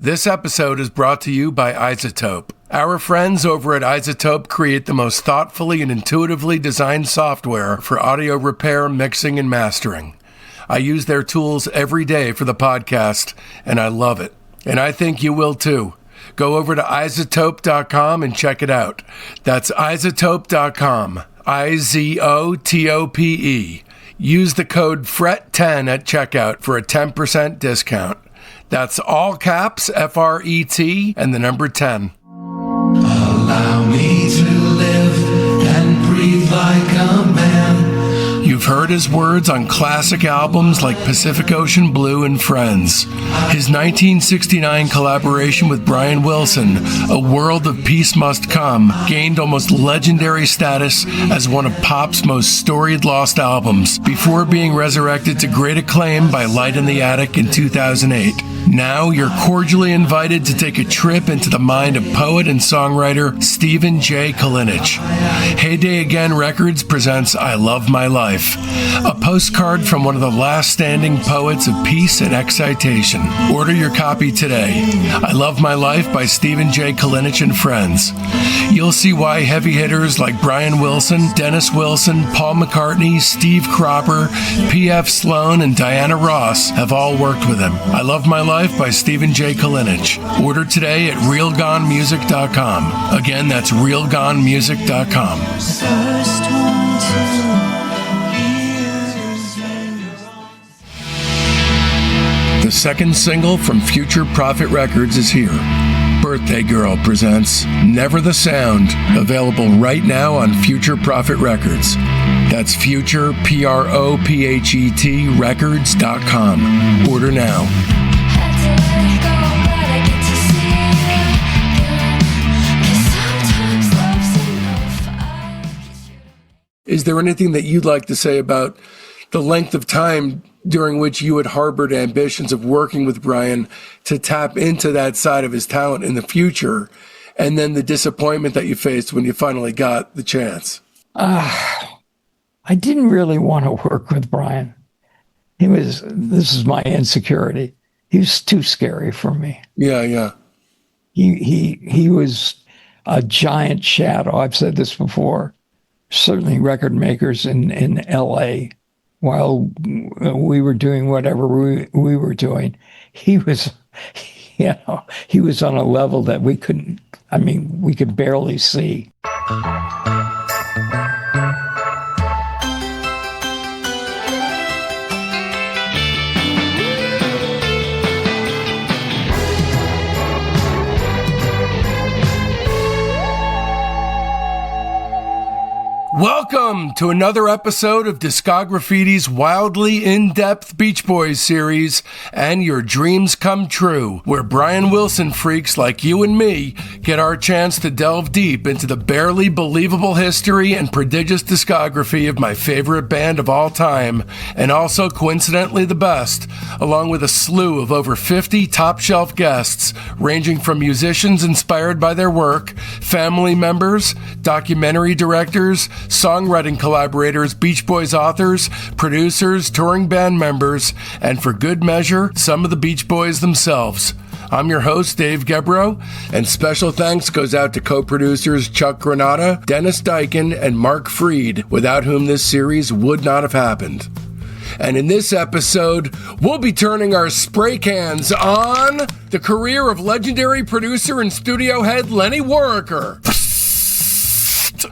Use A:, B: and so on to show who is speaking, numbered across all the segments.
A: This episode is brought to you by iZotope. Our friends over at iZotope create the most thoughtfully and intuitively designed software for audio repair, mixing, and mastering. I use their tools every day for the podcast, and I love it. And I think you will too. Go over to iZotope.com and check it out. That's iZotope.com. iZotope. Use the code FRET10 at checkout for a 10% discount. That's all caps, FRET, and the number 10.
B: Allow me to live and breathe like a man.
A: You've heard his words on classic albums like Pacific Ocean Blue and Friends. His 1969 collaboration with Brian Wilson, A World of Peace Must Come, gained almost legendary status as one of pop's most storied lost albums, before being resurrected to great acclaim by Light in the Attic in 2008. Now you're cordially invited to take a trip into the mind of poet and songwriter Stephen J. Kalinich. Heyday Again Records presents I Love My Life, a postcard from one of the last standing poets of peace and excitation. Order your copy today. I Love My Life by Stephen J. Kalinich and Friends. You'll see why heavy hitters like Brian Wilson, Dennis Wilson, Paul McCartney, Steve Cropper, P.F. Sloan, and Diana Ross have all worked with him. I Love My Life by Stephen J. Kalinich. Order today at realgonemusic.com. Again, that's realgonemusic.com. The second single from Future Prophet Records is here. Birthday Girl presents Never the Sound, available right now on Future Prophet Records. That's Future, Prophet, records.com. Order now. Is there anything that you'd like to say about the length of time during which you had harbored ambitions of working with Brian to tap into that side of his talent in the future, and then the disappointment that you faced when you finally got the chance?
C: I didn't really want to work with Brian. This is my insecurity. He was too scary for me.
A: Yeah.
C: He was a giant shadow. I've said this before. Certainly record makers in LA, while we were doing whatever we were doing, he was on a level that we could barely see.
A: Welcome to another episode of Discograffiti's wildly in-depth Beach Boys series and Your Dreams Come True, where Brian Wilson freaks like you and me get our chance to delve deep into the barely believable history and prodigious discography of my favorite band of all time, and also coincidentally the best, along with a slew of over 50 top-shelf guests, ranging from musicians inspired by their work, family members, documentary directors, songwriting collaborators, Beach Boys authors, producers, touring band members, and for good measure, some of the Beach Boys themselves. I'm your host, Dave Gebroe, and special thanks goes out to co-producers Chuck Granata, Dennis Dyken, and Mark Freed, without whom this series would not have happened. And in this episode, we'll be turning our spray cans on the career of legendary producer and studio head Lenny Waronker,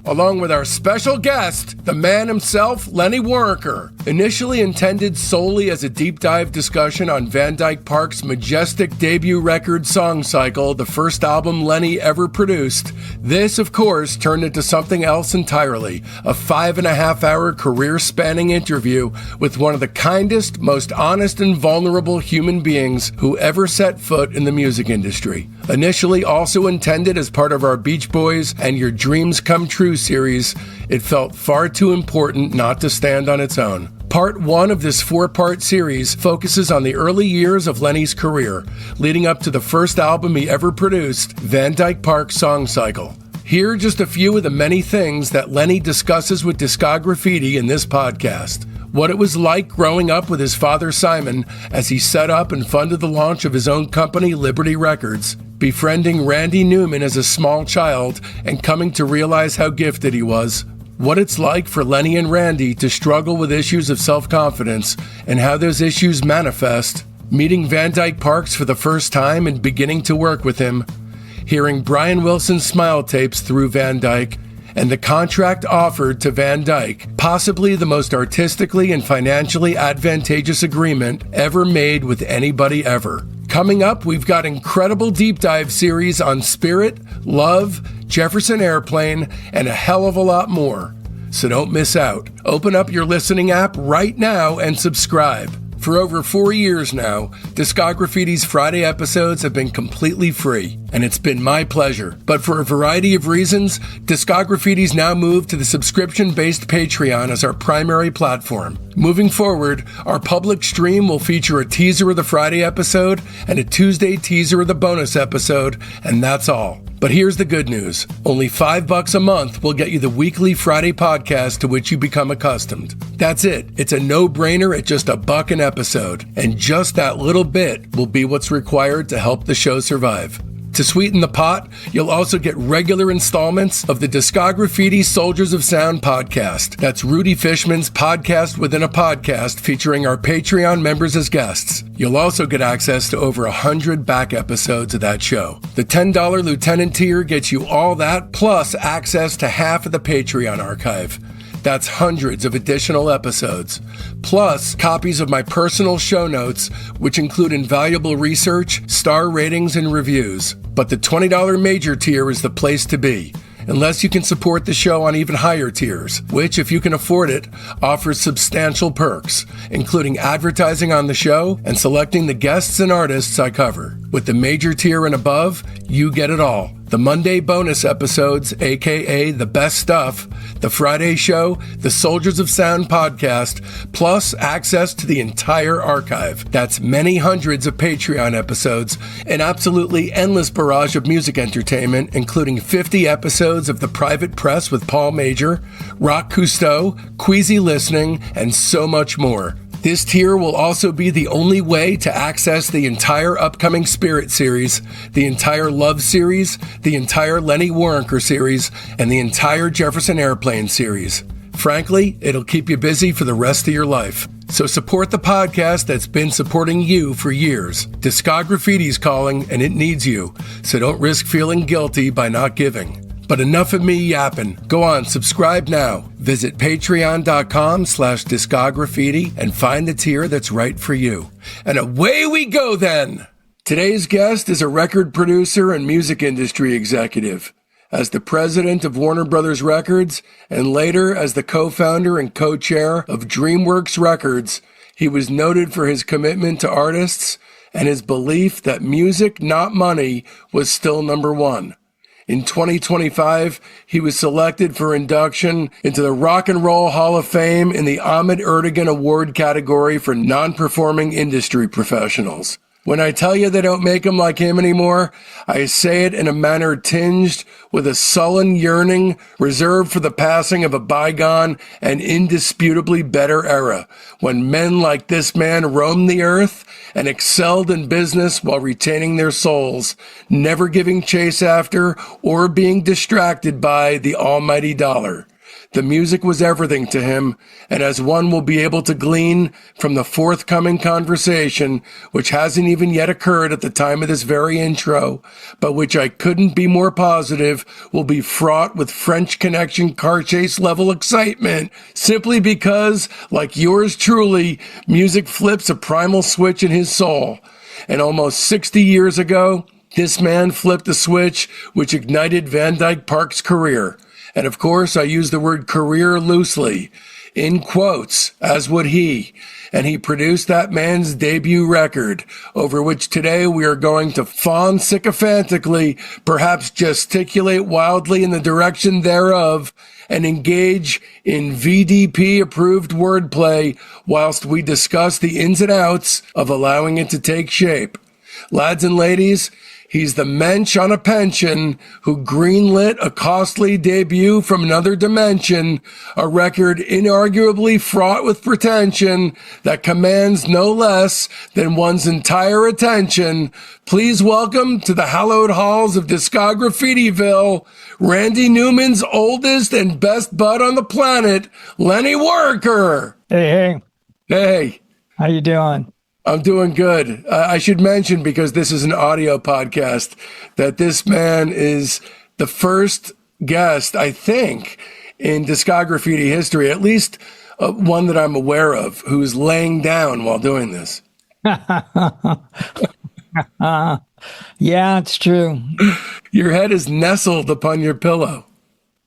A: along with our special guest, the man himself, Lenny Waronker. Initially intended solely as a deep dive discussion on Dyke Parks' majestic debut record Song Cycle, the first album Lenny ever produced, this, of course, turned into something else entirely, a 5.5-hour career-spanning interview with one of the kindest, most honest and vulnerable human beings who ever set foot in the music industry. Initially also intended as part of our Beach Boys and Your Dreams Come True series, it felt far too important not to stand on its own. Part 1 of this 4-part series focuses on the early years of Lenny's career, leading up to the first album he ever produced, Dyke Parks Song Cycle. Here are just a few of the many things that Lenny discusses with Discograffiti in this podcast. what it was like growing up with his father Simon as he set up and funded the launch of his own company, Liberty Records, befriending Randy Newman as a small child and coming to realize how gifted he was, what it's like for Lenny and Randy to struggle with issues of self-confidence and how those issues manifest, meeting Van Dyke Parks for the first time and beginning to work with him, hearing Brian Wilson's smile tapes through Van Dyke, and the contract offered to Van Dyke, possibly the most artistically and financially advantageous agreement ever made with anybody ever. Coming up, we've got incredible deep dive series on Spirit, Love, Jefferson Airplane, and a hell of a lot more. So don't miss out. Open up your listening app right now and subscribe. For over 4 years now, Discograffiti's Friday episodes have been completely free, and it's been my pleasure. But for a variety of reasons, Discograffiti's now moved to the subscription-based Patreon as our primary platform. Moving forward, our public stream will feature a teaser of the Friday episode and a Tuesday teaser of the bonus episode, and that's all. But here's the good news. Only $5 a month will get you the weekly Friday podcast to which you become accustomed. That's it. It's a no-brainer at just $1 an episode. And just that little bit will be what's required to help the show survive. To sweeten the pot, you'll also get regular installments of the Discograffiti Soldiers of Sound podcast. That's Rudy Fishman's podcast within a podcast featuring our Patreon members as guests. You'll also get access to over 100 back episodes of that show. The $10 Lieutenant tier gets you all that, plus access to half of the Patreon archive. That's hundreds of additional episodes, plus copies of my personal show notes, which include invaluable research, star ratings, and reviews. But the $20 major tier is the place to be, unless you can support the show on even higher tiers, which, if you can afford it, offers substantial perks, including advertising on the show and selecting the guests and artists I cover. With the major tier and above, you get it all. The Monday bonus episodes, aka the best stuff, the Friday show, the Soldiers of Sound podcast, plus access to the entire archive. That's many hundreds of Patreon episodes, an absolutely endless barrage of music entertainment, including 50 episodes of The Private Press with Paul Major, Rock Cousteau, Queasy Listening, and so much more. This tier will also be the only way to access the entire upcoming Spirit series, the entire Love series, the entire Lenny Waronker series, and the entire Jefferson Airplane series. Frankly, it'll keep you busy for the rest of your life. So support the podcast that's been supporting you for years. Discograffiti's calling, and it needs you. So don't risk feeling guilty by not giving. But enough of me yapping. Go on, subscribe now. Visit patreon.com/discograffiti and find the tier that's right for you. And away we go then. Today's guest is a record producer and music industry executive. As the president of Warner Brothers Records and later as the co-founder and co-chair of DreamWorks Records, he was noted for his commitment to artists and his belief that music, not money, was still number one. In 2025, he was selected for induction into the Rock and Roll Hall of Fame in the Ahmet Ertegun Award category for non-performing industry professionals. When I tell you they don't make them like him anymore, I say it in a manner tinged with a sullen yearning reserved for the passing of a bygone and indisputably better era, when men like this man roamed the earth and excelled in business while retaining their souls, never giving chase after or being distracted by the almighty dollar. The music was everything to him, and as one will be able to glean from the forthcoming conversation, which hasn't even yet occurred at the time of this very intro, but which I couldn't be more positive will be fraught with French Connection car chase level excitement, simply because, like yours truly, music flips a primal switch in his soul. And almost 60 years ago, this man flipped the switch which ignited Van Dyke Parks' career. And of course, I use the word career loosely, in quotes, as would he. And he produced that man's debut record, over which today we are going to fawn sycophantically, perhaps gesticulate wildly in the direction thereof, and engage in VDP-approved wordplay whilst we discuss the ins and outs of allowing it to take shape. Lads and ladies, he's the mensch on a pension who greenlit a costly debut from another dimension, a record inarguably fraught with pretension that commands no less than one's entire attention. Please welcome to the hallowed halls of Discograffiti'ville, Randy Newman's oldest and best bud on the planet, Lenny Waronker.
C: Hey,
A: Hey.
C: how you doing?
A: I'm doing good. I should mention, because this is an audio podcast, that this man is the first guest, I think, in Discograffiti history, at least one that I'm aware of, who's laying down while doing this.
C: Yeah, it's true.
A: Your head is nestled upon your pillow.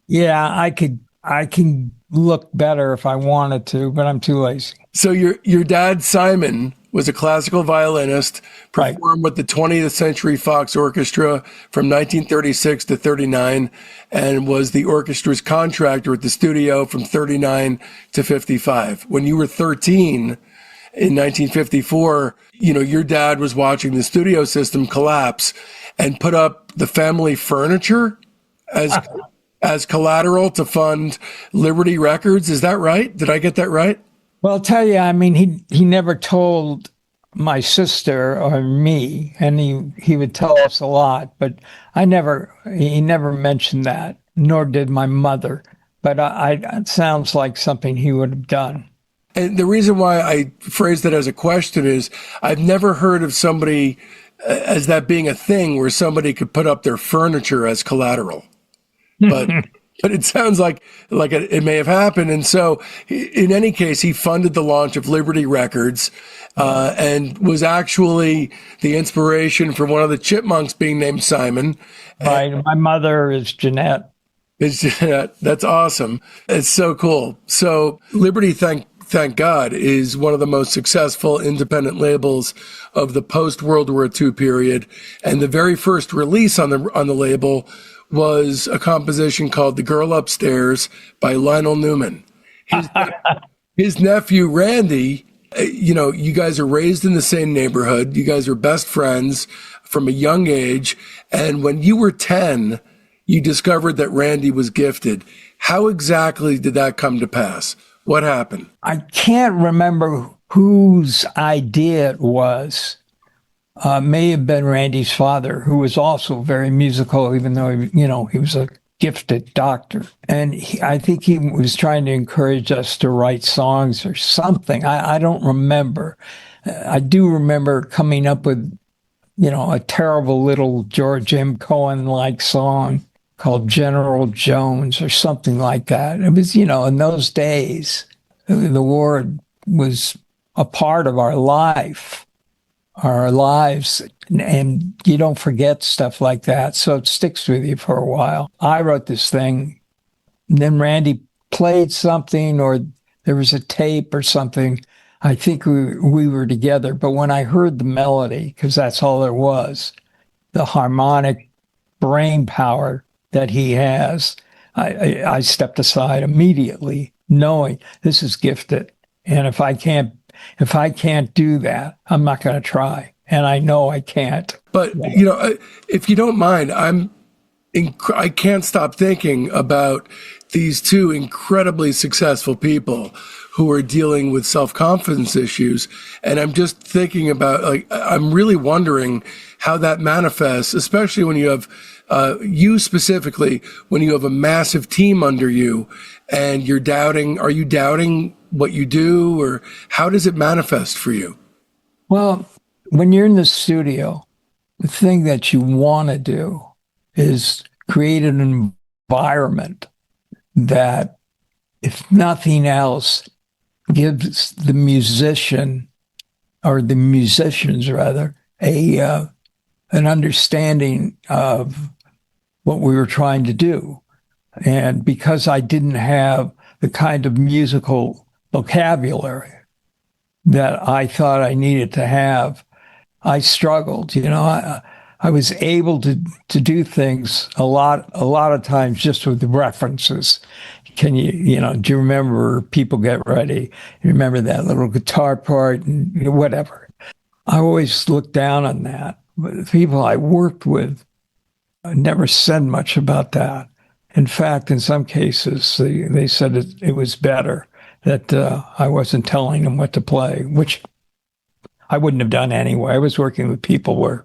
C: Yeah, I can look better if I wanted to, but I'm too lazy.
A: So your dad, Simon, was a classical violinist,
C: Right.
A: performed with the 20th Century Fox Orchestra from 1936 to 39, and was the orchestra's contractor at the studio from 39 to 55. When you were 13 in 1954, your dad was watching the studio system collapse and put up the family furniture as collateral to fund Liberty Records. Is that right? Did I get that right?
C: Well, I'll tell you, I mean, he never told my sister or me, and he would tell us a lot, but he never mentioned that, nor did my mother. But it sounds like something he would have done.
A: And the reason why I phrased it as a question is I've never heard of somebody as that being a thing where somebody could put up their furniture as collateral. But it sounds like it may have happened. And so in any case, he funded the launch of Liberty Records and was actually the inspiration for one of the Chipmunks being named Simon.
C: Right. My mother is Jeanette.
A: That's awesome. It's so cool. So Liberty, thank God, is one of the most successful independent labels of the post-World War II period. And the very first release on the label was a composition called The Girl Upstairs by Lionel Newman. His nephew, Randy, you guys are raised in the same neighborhood. You guys are best friends from a young age. And when you were 10, you discovered that Randy was gifted. How exactly did that come to pass? What happened?
C: I can't remember whose idea it was. May have been Randy's father, who was also very musical, even though, he was a gifted doctor. And I think he was trying to encourage us to write songs or something. I don't remember. I do remember coming up with, a terrible little George M. Cohan-like song called General Jones or something like that. It was, in those days, the war was a part of our lives, and you don't forget stuff like that. So it sticks with you for a while. I wrote this thing, and then Randy played something, or there was a tape or something. I think we were together, but when I heard the melody, because that's all there was, the harmonic brain power that he has, I stepped aside immediately, knowing this is gifted. And if I can't do that, I'm not going to try. And I know I can't.
A: But, if you don't mind, I can't stop thinking about these two incredibly successful people who are dealing with self-confidence issues. And I'm just thinking about, I'm really wondering how that manifests, especially when you have, you specifically, when you have a massive team under you and are you doubting what you do, or how does it manifest for you?
C: Well, when you're in the studio, the thing that you want to do is create an environment that, if nothing else, gives the musician, or the musicians rather, an understanding of what we were trying to do. And because I didn't have the kind of musical vocabulary that I thought I needed to have, I struggled. I was able to do things a lot of times just with the references. Do you remember People Get Ready? You remember that little guitar part and whatever. I always looked down on that. the people I worked with never said much about that. In fact, in some cases, they said it was better that I wasn't telling them what to play, which I wouldn't have done anyway. I was working with people where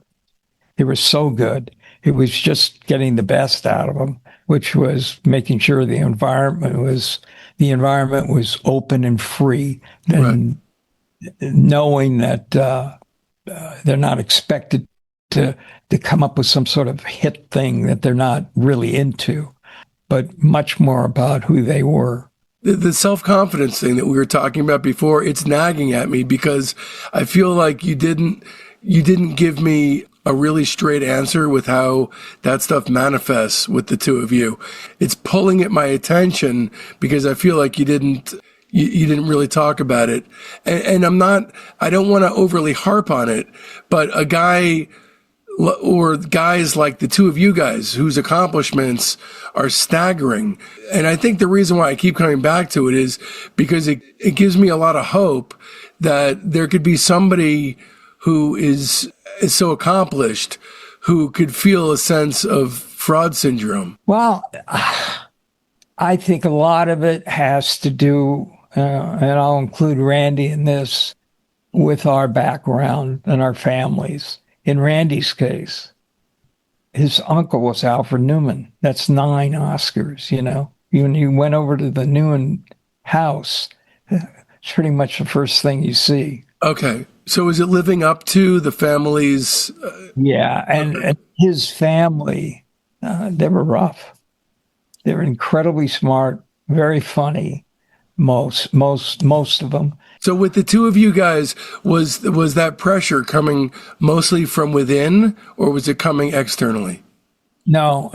C: they were so good. It was just getting the best out of them, which was making sure the environment was open and free, and knowing that they're not expected to come up with some sort of hit thing that they're not really into, but much more about who they were.
A: The self-confidence thing that we were talking about before, it's nagging at me because I feel like you didn't give me a really straight answer with how that stuff manifests with the two of you. It's pulling at my attention because I feel like you didn't really talk about it. And I don't want to overly harp on it, but a guy or guys like the two of you guys whose accomplishments are staggering. And I think the reason why I keep coming back to it is because it gives me a lot of hope that there could be somebody who is so accomplished who could feel a sense of fraud syndrome.
C: Well, I think a lot of it has to do, and I'll include Randy in this, with our background and our families. In Randy's case, his uncle was Alfred Newman. That's 9 Oscars, you know. When you went over to the Newman house, it's pretty much the first thing you see.
A: Okay. So is it living up to the family's...
C: Yeah, and his family, they were rough. They were incredibly smart, very funny, most of them.
A: So with the two of you guys, was that pressure coming mostly from within, or was it coming externally?
C: No,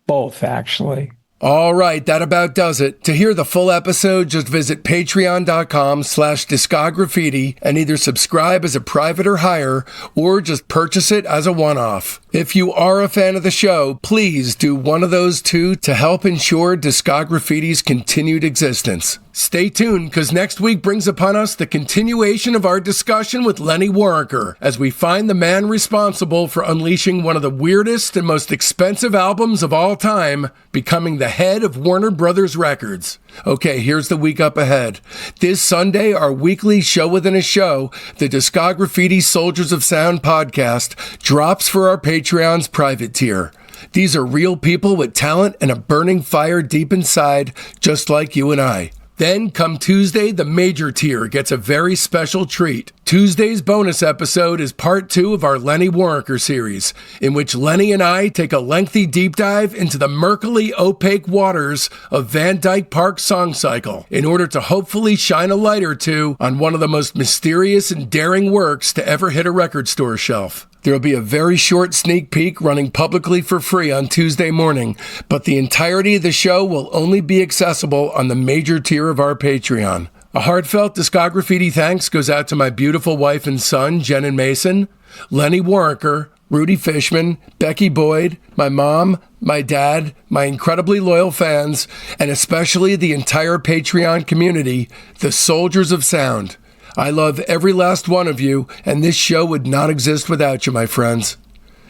C: both, actually.
A: All right, that about does it. To hear the full episode, just visit patreon.com/discograffiti and either subscribe as a private or higher, or just purchase it as a one-off. If you are a fan of the show, please do one of those two to help ensure Discograffiti's continued existence. Stay tuned, because next week brings upon us the continuation of our discussion with Lenny Waronker as we find the man responsible for unleashing one of the weirdest and most expensive albums of all time, becoming the head of Warner Brothers Records. Okay, here's the week up ahead. This Sunday, our weekly show within a show, the Discograffiti Soldiers of Sound podcast, drops for our Patreon's private tier. These are real people with talent and a burning fire deep inside, just like you and I. Then, come Tuesday, the major tier gets a very special treat. Tuesday's bonus episode is part 2 of our Lenny Waronker series, in which Lenny and I take a lengthy deep dive into the murkily opaque waters of Dyke Parks Song Cycle, in order to hopefully shine a light or two on one of the most mysterious and daring works to ever hit a record store shelf. There will be a very short sneak peek running publicly for free on Tuesday morning, but the entirety of the show will only be accessible on the major tier of our Patreon. A heartfelt Discograffiti thanks goes out to my beautiful wife and son, Jen and Mason, Lenny Waronker, Rudy Fishman, Becky Boyd, my mom, my dad, my incredibly loyal fans, and especially the entire Patreon community, the Soldiers of Sound. I love every last one of you, and this show would not exist without you, my friends.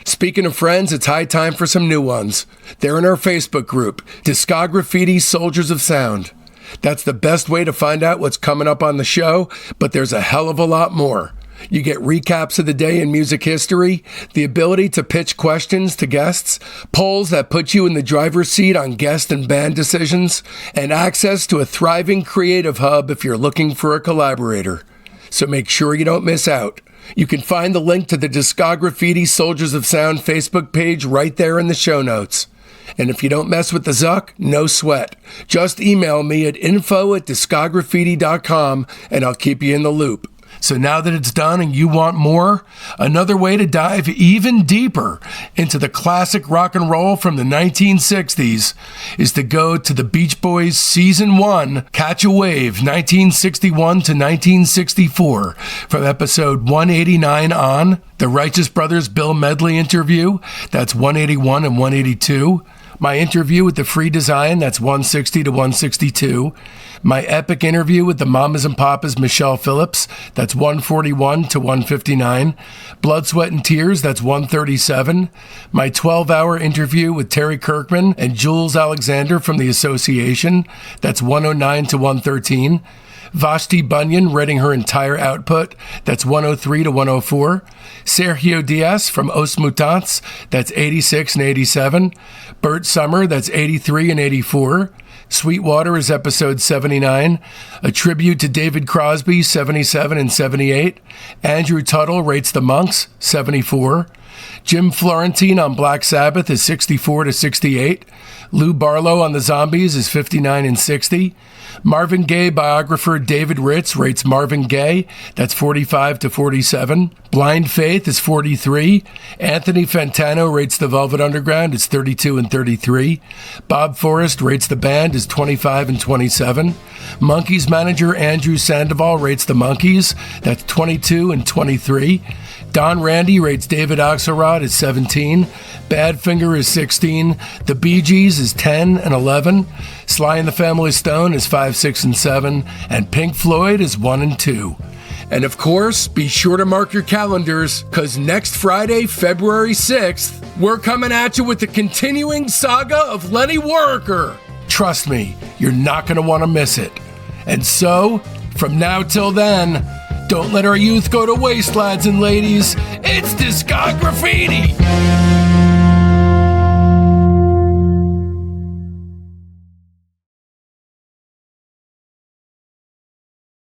A: Speaking of friends, it's high time for some new ones. They're in our Facebook group, Discograffiti Soldiers of Sound. That's the best way to find out what's coming up on the show, but there's a hell of a lot more. You get recaps of the day in music history, the ability to pitch questions to guests, polls that put you in the driver's seat on guest and band decisions, and access to a thriving creative hub if you're looking for a collaborator. So make sure you don't miss out. You can find the link to the Discograffiti Soldiers of Sound Facebook page right there in the show notes. And if you don't mess with the Zuck, no sweat. Just email me at info@discograffiti.com and I'll keep you in the loop. So now that it's done and you want more, another way to dive even deeper into the classic rock and roll from the 1960s is to go to the Beach Boys Season 1, Catch a Wave, 1961 to 1964, from episode 189 on, the Righteous Brothers Bill Medley interview, that's 181 and 182, My interview with the Free Design, that's 160 to 162. My epic interview with the Mamas and Papas Michelle Phillips, that's 141 to 159. Blood, Sweat, and Tears, that's 137. My 12-hour interview with Terry Kirkman and Jules Alexander from the Association, that's 109 to 113. Vashti Bunyan reading her entire output, that's 103 to 104. Sergio Diaz from Os Mutantes, that's 86 and 87. Bert Summer, that's 83 and 84. Sweetwater is episode 79. A tribute to David Crosby, 77 and 78. Andrew Tuttle rates the Monks, 74. Jim Florentine on Black Sabbath is 64 to 68. Lou Barlow on the Zombies is 59 and 60. Marvin Gaye biographer David Ritz rates Marvin Gaye, that's 45 to 47. Blind Faith is 43. Anthony Fantano rates the Velvet Underground, it's 32 and 33. Bob Forrest rates the band is 25 and 27. Monkees manager Andrew Sandoval rates the Monkees, that's 22 and 23. Don Randy rates David Axelrod as 17. Badfinger is 16. The Bee Gees is 10 and 11. Sly and the Family Stone is 5, 6, and 7. And Pink Floyd is 1 and 2. And of course, be sure to mark your calendars, because next Friday, February 6th, we're coming at you with the continuing saga of Lenny Waronker. Trust me, you're not going to want to miss it. And so, from now till then, don't let our youth go to waste, lads and ladies. It's Discograffiti!